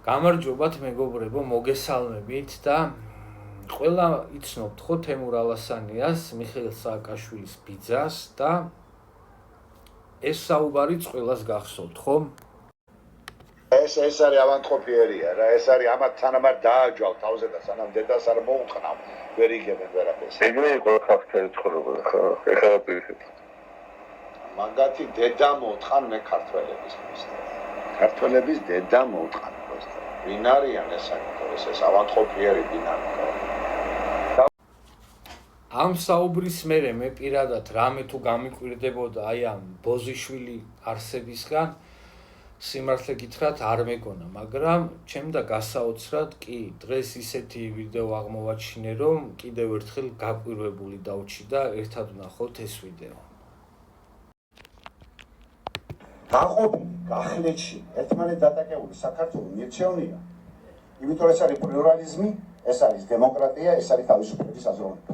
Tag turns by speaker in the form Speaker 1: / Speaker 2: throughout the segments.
Speaker 1: გამარჯობათ მეგობრებო, მოგესალმებით და ყველა იცნობთ ხო თემურ ალასანიას, მიხეილ სააკაშვილის ბიძას და ეს საუბარიც ყველას გახსოვთ, ხო?
Speaker 2: ეს არის ავანტყოფიერია რა, ეს არის ამათ სანამ არ დააჯვალ თავზე და სანამ დედას არ მოუყნავ, ვერ იგებენ ვერაფერს.
Speaker 3: ეგრე იყო ხალხი ცხოვრობდა, ხო? ეხლა პირიქით.
Speaker 2: მაგათი დედა მოუთხან მე ქართველების მისდევ. ქართველების დედა მოუთხან პროსტა. ვინ არიან ეს ეს ავანტყოფიერი დინამიკა.
Speaker 1: ამ საუბრის მერე მე პირადად რამე თუ გამიკვირდებოდა აი ამ ბოზიშვილი არსებისგან სიმართლე გითხრათ არ მეგონა, მაგრამ ჩემდა გასაოცრად კი დღეს ისეთი ვიდეო აღმოვაჩინე, რომ კიდევ ერთხელ გაკვირვებული დავჭი და ერთად ვნახოთ ეს ვიდეო.
Speaker 4: გაყოფილი გახლეჩი ერთმანეთ დატაკებული საქართველოს მირჩევნია, იმიტომ ეს არის პლურალიზმი, ეს არის დემოკრატია, ეს არის თავისუფლების აზროვნება.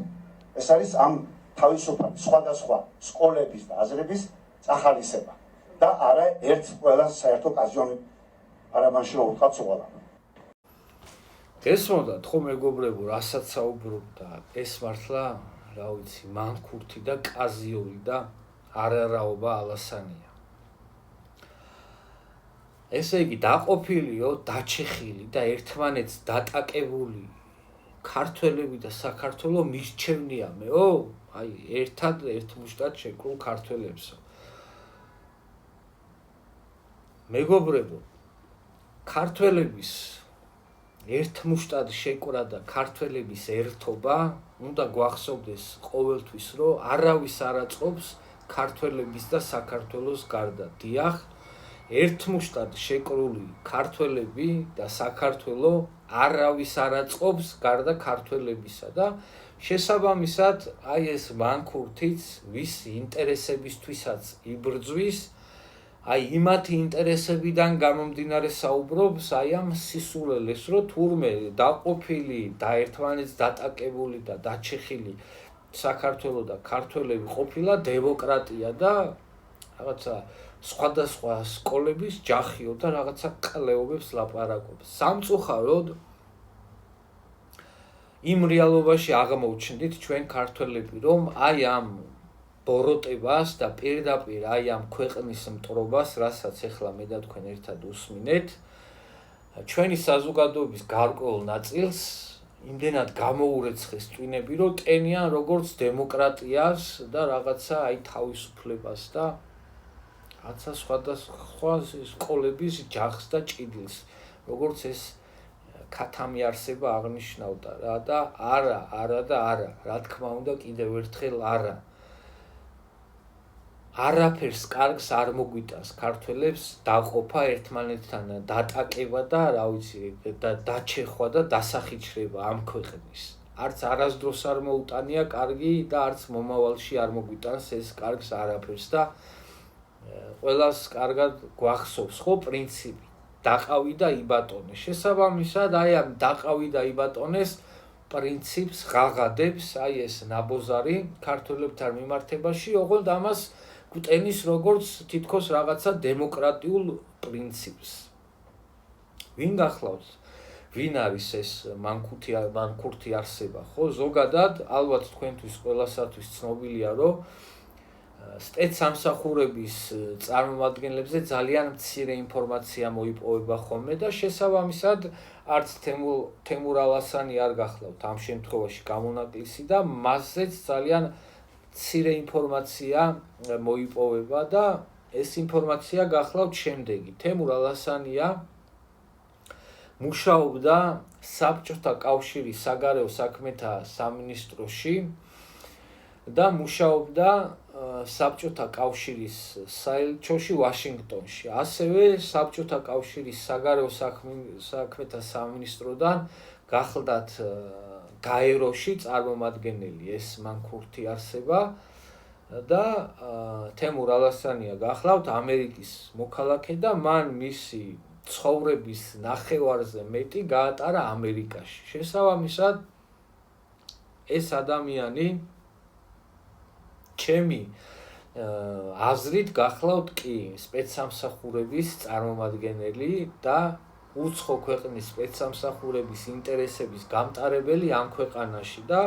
Speaker 4: ეს არის ამ თავისუფლების სხვადასხვა სკოლების და აზრების წახალისება და არა ერთ ყველას საერთო კაზიონი არამანში რომ ვთქვათ სულ.
Speaker 1: გესმოდათ ხო მეგობრებო, რასაც საუბრობდა ეს მართლა, რა ვიცი, მანქურთი და კაზიური და არარაობა ალასანია. ესე იგი დაყოფილიო, დაჩეხილი და ერთმანეთს დატაკებული ქართველები და საქართველო მირჩევნიამეო, აი ერთად ერთ მუშტად შეკრულ ქართველებსო. მეგობრებო, ქართველების ერთ მუშტად შეკრა და ქართველების ერთობა უნდა გვახსოვდეს ყოველთვის, რომ არავის არ აწყობს ქართველების და საქართველოს გარდა. დიახ, ერთ მუშტად შეკრული ქართველები და საქართველო არავის არ აწყობს გარდა ქართველებისა და შესაბამისად აი ეს მანქურთიც ვის ინტერესებისთვისაც იბრძვის, აი იმათი ინტერესებიდან გამომდინარე საუბრობს აი ამ სისულელეს, რომ თურმე დაყოფილი და ერთმანეთს დატაკებული და დაჩეხილი საქართველო და ქართველები ყოფილა დემოკრატია და რაღაცა სხვადასხვა სკოლების ჯახიო და რაღაცა ყლეობებს ლაპარაკობს. სამწუხაროდ იმ რეალობაში აღმოჩნდით ჩვენ ქართველები, რომ აი ამ ბოროტებას და პირდაპირ აი ამ ქვეყნის მტრობას, რასაც ახლა მე და თქვენ ერთად უსმინეთ, ჩვენი საზოგადოების გარკვეულ ნაწილს იმდენად გამოურეცხეს ტვინები, რომ ტენიან როგორც დემოკრატიას და რაღაცა აი თავისუფლებას და რაცა სხვადასხვა სკოლების ჯახს და ჭიდილს, როგორც ეს ქათამი არსება აღნიშნავდა რა და არა და არა, რა თქმა უნდა კიდევ ერთხელ არა. არაფერს კარგს არ მოგვიტანს ქართველებს დაყოფა ერთმანეთთან დატაკება და რა ვიცი და დაჩეხვა და დასახიჩრება ამ ქვეყნის. არც არასდროს არ მოუტანია კარგი და არც მომავალში არ მოგვიტანს ეს კარგს არაფერს და ყველას კარგად გვახსოვს ხო პრინციპი დაყავი და იბატონე. შესაბამისად აი ამ დაყავი და იბატონეს პრინციპს ღაღადებს აი ეს ნაბოზარი ქართველებთან მიმართებაში, ოღონდ ამას გვტენის როგორც თითქოს რაღაცა დემოკრატიულ პრინციპს. ვინ გახლავს? ვინ არის ეს მანქურთი არსება, ხო? ზოგადად ალბათ თქვენთვის ყველასათვის ცნობილია, რომ სპეცსამსახურების წარმომადგენლებზე ძალიან მცირე ინფორმაცია მოიპოვება ხოლმე და შესაბამისად არც თემურ ალასანი არ გახლავთ ამ შემთხვევაში გამონაკლისი და მასზეც ძალიან მცირე ინფორმაცია მოიპოვება და ეს ინფორმაცია გახლავთ შემდეგი. თემურ ალასანია მუშაობდა საბჭოთა კავშირის საგარეო საქმეთა სამინისტროში და მუშაობდა საბჭოთა კავშირის საელჩოში ვაშინგტონში. ასევე საბჭოთა კავშირის საგარეო საქმეთა სამინისტროდან გახლდათ გაეროში წარმომადგენელი ეს მანქურთი არსება და თემურ ალასანია გახლავთ ამერიკის მოქალაქე და მან მისი ცხოვრების ნახევარზე მეტი გაატარა ამერიკაში. შესაბამისად ეს ადამიანი ჩემი აზრით გახლავთ კი სპეცსამსახურების წარმომადგენელი და უცხო ქვეყნის სპეცსამსახურების ინტერესების გამტარებელი ამ ქვეყანაში და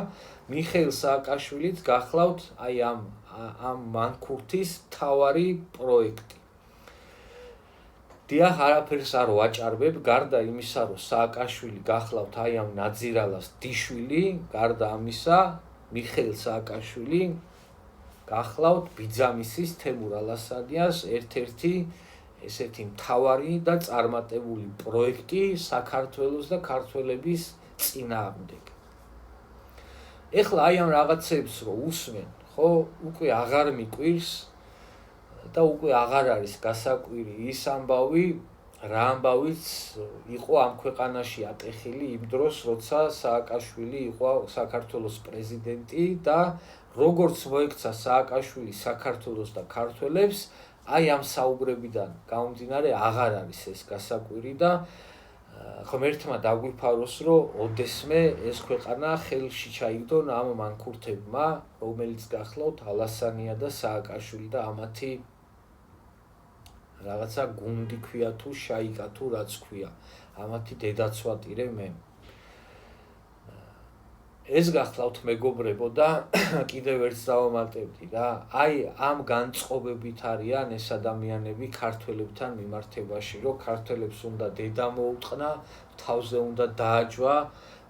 Speaker 1: მიხეილ სააკაშვილიც გახლავთ აი ამ მანქურთის მთავარი პროექტი. დიახ, არაფერს არ ვაჭარბებ, გარდა იმისა, რომ სააკაშვილი გახლავთ აი ამ ნაძირალას დიშვილი, გარდა ამისა, მიხეილ სააკაშვილი გახლავთ ბიძამისის თემურ ალასანიას ერთ-ერთი ესეთი მთავარი და წარმატებული პროექტი საქართველოს და ქართველების წინააღმდეგ. ეხლა აი ამ რაღაცებს რო უსმენ, ხო, უკვე აღარ მიკვირს და უკვე აღარ არის გასაკვირი ის ამბავი, რა ამბავიც იყო ამ ქვეყანაში ატეხილი იმ დროს, როცა სააკაშვილი იყო საქართველოს პრეზიდენტი და როგორც მოექცა სააკაშვილი საქართველოს და ქართველებს, აი ამ საუბრებიდან გამომდინარე აღარ არის ეს გასაკვირი და ღმერთმა დაგვიფაროს, რომ ოდესმე ეს ქვეყანა ხელში ჩაიგდონ ამ მანქურთებმა, რომელიც გახლავთ ალასანია და სააკაშვილი და ამათი რაღაცა გუნდი ქვია თუ შაიკა თუ რაც ქვია, ამათი დედაცვატირე მე. ეს გახლავთ მეგობრებო და კიდევ ერთს დავამატებდი რა, აი ამ განწყობებით არიან ეს ადამიანები ქართველებთან მიმართებაში, რომ ქართველებს უნდა დედა მოუტყნა, თავზე უნდა დააჯვა,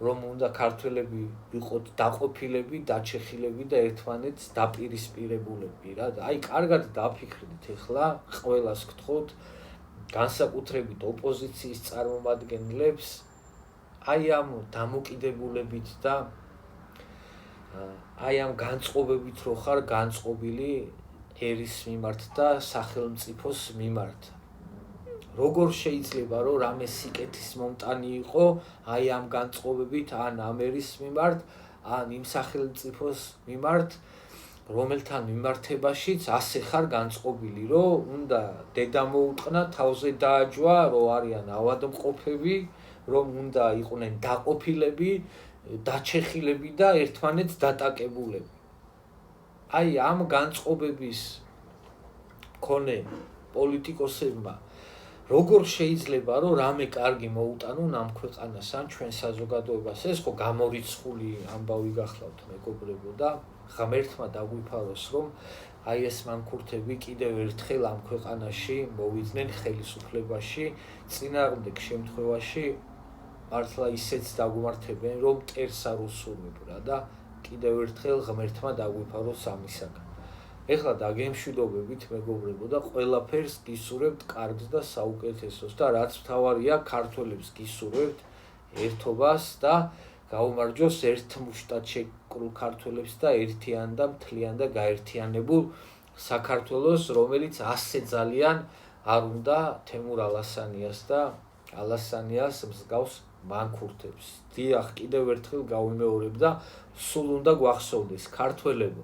Speaker 1: რომ უნდა ქართველები ვიყოთ დაყოფილები, დაჩეხილები და ერთმანეთს დაპირისპირებულები რა. აი კარგად დაფიქრდით ეხლა, ყველას გთხოვთ, განსაკუთრებით ოპოზიციის წარმომადგენლებს, აი ამ დამოკიდებულებით და აი ამ განწყობებით რო ხარ განწყობილი ერის მიმართ და სახელმწიფოს მიმართ. როგორ შეიძლება რომ რამე სიკეთის მომტანი იყო აი ამ განწყობებით ან ამ ერის მიმართ, ან იმ სახელმწიფოს მიმართ, რომელთან მიმართებაშიც ასე ხარ განწყობილი, რომ უნდა დედა მოუტყნა, თავზე დააჯვა, რომ არიან ავადმყოფები, რომ უნდა იყვნენ დაყოფილები, დაჩეხილები და ერთმანეთს დატაკებულები. აი ამ განწყობების მქონე პოლიტიკოსებმა როგორ შეიძლება რომ რამე კარგი მოუტანონ ამ ქვეყანას ან ჩვენ საზოგადოებას, ეს ხო გამორიცხული ამბავი გახლავთ მეგობრებო და ღმერთმა დაგვიფაროს, რომ აი ეს მანქურთები კიდევ ერთხელ ამ ქვეყანაში მოვიდნენ ხელისუფლებაში, წინააღმდეგ შემთხვევაში მართლა ისეც დაგვმართებენ, რომ მტერს არ უსურვებ რა და კიდევ ერთხელ ღმერთმა დაგვიფაროს ამისაგან. ეხლა დაგემშვიდობებით მეგობრებო და ყველაფერს გისურვებთ კარგს და საუკეთესოს და რაც მთავარია, ქართველებს გისურვებთ ერთობას და გაუმარჯოს ერთმუშტად შეკრულ ქართველებს და ერთიან და მთლიან და გაერთიანებულ საქართველოს, რომელიც ასე ძალიან არ უნდა თემურ ალასანიას და ალასანიას მსგავს მანქურთებს. დიახ, კიდევ ერთხელ გავიმეორებ და სულ უნდა გვახსოვდეს ქართველებო,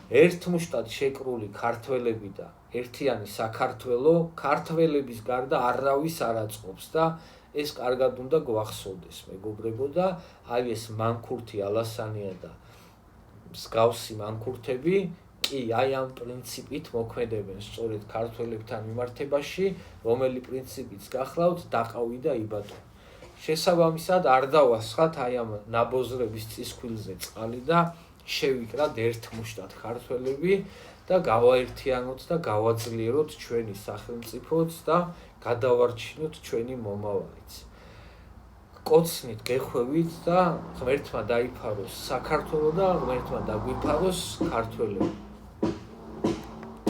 Speaker 1: ერთმუშტად შეკრული ქართველები და ერთიანი საქართველო ქართველების გარდა არავის არ აწყობს და ეს კარგად უნდა გვახსოვდეს მეგობრებო და აი ეს მანქურთი ალასანია და მსგავსი მანქურთები კი აი ამ პრინციპით მოქმედებენ სწორედ ქართველებთან მიმართებაში, რომელი პრინციპიც გახლავთ დაყავი და იბატონი. შესაბამისად არ დავასხათ აი ამ ნაბოზრების წისქვილზე წყალი და შევიკრათ ერთმუშტად ქართველები და გავაერთიანოთ და გავაძლიეროთ ჩვენი სახელმწიფოც და გადავარჩინოთ ჩვენი მომავალიც. გკოცნით, გეხვევით და ღმერთმა დაიფაროს საქართველო და ღმერთმა დაგვიფაროს ქართველები.